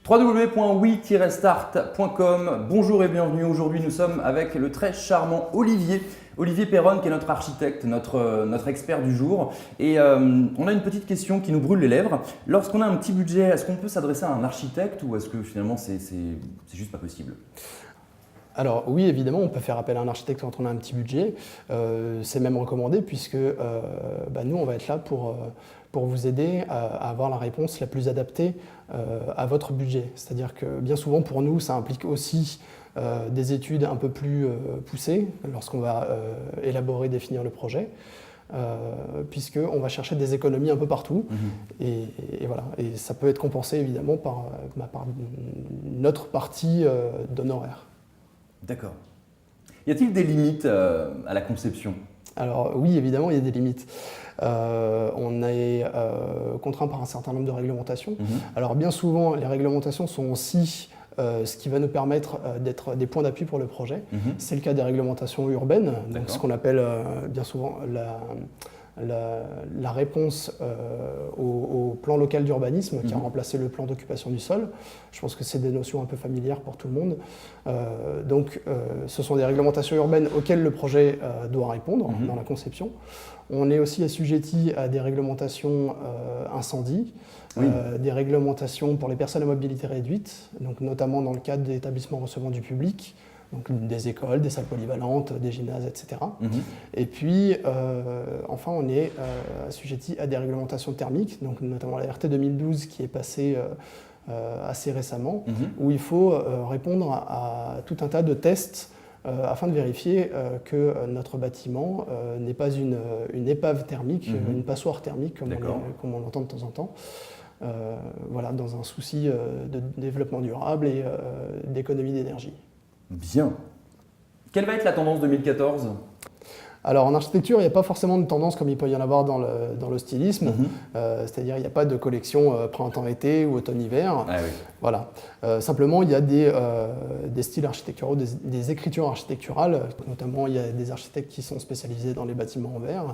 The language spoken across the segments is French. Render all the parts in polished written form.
www.we-start.com. Bonjour et bienvenue. Aujourd'hui, nous sommes avec le très charmant Olivier Perronne, qui est notre architecte, notre expert du jour. Et on a une petite question qui nous brûle les lèvres. Lorsqu'on a un petit budget, est-ce qu'on peut s'adresser à un architecte ou est-ce que finalement c'est juste pas possible ? Alors oui, évidemment, on peut faire appel à un architecte quand on a un petit budget. C'est même recommandé puisque nous, on va être là pour vous aider à avoir la réponse la plus adaptée à votre budget. C'est-à-dire que bien souvent, pour nous, ça implique aussi des études un peu plus poussées lorsqu'on va élaborer, définir le projet. Puisqu'on va chercher des économies un peu partout. Et voilà. Et ça peut être compensé évidemment par notre partie d'honoraires. D'accord. Y a-t-il des limites à la conception ? Alors oui, évidemment, il y a des limites. On est contraint par un certain nombre de réglementations. Alors bien souvent, les réglementations sont aussi ce qui va nous permettre d'être des points d'appui pour le projet. C'est le cas des réglementations urbaines, donc ce qu'on appelle bien souvent la réponse au plan local d'urbanisme qui a remplacé le plan d'occupation du sol. Je pense que c'est des notions un peu familières pour tout le monde. Ce sont des réglementations urbaines auxquelles le projet doit répondre dans la conception. On est aussi assujetti à des réglementations incendie, des réglementations pour les personnes à mobilité réduite, donc notamment dans le cadre des établissements recevant du public, donc des écoles, des salles polyvalentes, des gymnases, etc. Et puis, enfin, on est assujetti à des réglementations thermiques, donc notamment la RT 2012 qui est passée assez récemment, où il faut répondre à tout un tas de tests afin de vérifier que notre bâtiment n'est pas une épave thermique, une passoire thermique, comme on l'entend de temps en temps. Voilà, dans un souci de développement durable et d'économie d'énergie. Bien. Quelle va être la tendance 2014 ? Alors en architecture, il n'y a pas forcément de tendance comme il peut y en avoir dans le stylisme. C'est-à-dire il n'y a pas de collection printemps-été ou automne-hiver. Ah oui. Voilà. Simplement, il y a des styles architecturaux, des écritures architecturales. Notamment, il y a des architectes qui sont spécialisés dans les bâtiments en verre,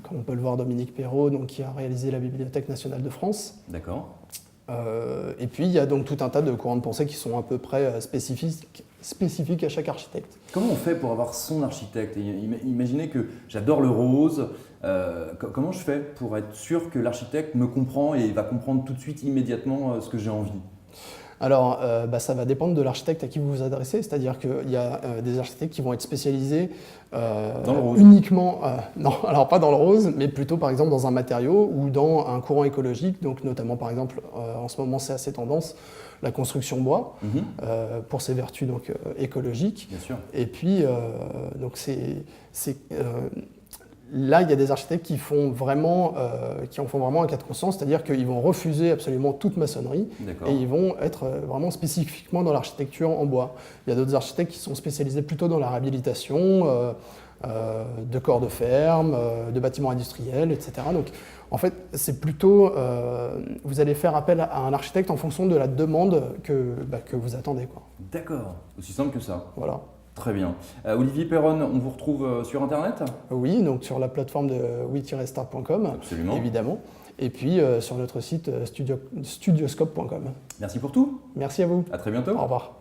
comme on peut le voir Dominique Perrault, donc, qui a réalisé la Bibliothèque nationale de France. D'accord. Et puis, il y a donc tout un tas de courants de pensée qui sont à peu près spécifiques à chaque architecte. Comment on fait pour avoir son architecte ? Imaginez que j'adore le rose. Comment je fais pour être sûr que l'architecte me comprend et va comprendre tout de suite, immédiatement, ce que j'ai envie ? Alors, ça va dépendre de l'architecte à qui vous vous adressez. C'est-à-dire qu'il y a des architectes qui vont être spécialisés dans le rose. Uniquement, non, alors pas dans le rose, mais plutôt par exemple dans un matériau ou dans un courant écologique. Donc notamment par exemple, en ce moment c'est assez tendance, la construction bois, pour ses vertus donc, écologiques. Bien sûr. Et puis, donc là, il y a des architectes qui en font vraiment un cas de conscience, c'est-à-dire qu'ils vont refuser absolument toute maçonnerie et ils vont être vraiment spécifiquement dans l'architecture en bois. Il y a d'autres architectes qui sont spécialisés plutôt dans la réhabilitation de corps de ferme, de bâtiments industriels, etc. Donc, en fait, c'est plutôt, vous allez faire appel à un architecte en fonction de la demande que vous attendez, quoi. D'accord, aussi simple que ça. Voilà. Très bien. Olivier Perronne, on vous retrouve sur Internet ? Oui, donc sur la plateforme de we-start.com, absolument, évidemment. Et puis sur notre site studioscope.com. Merci pour tout. Merci à vous. À très bientôt. Au revoir.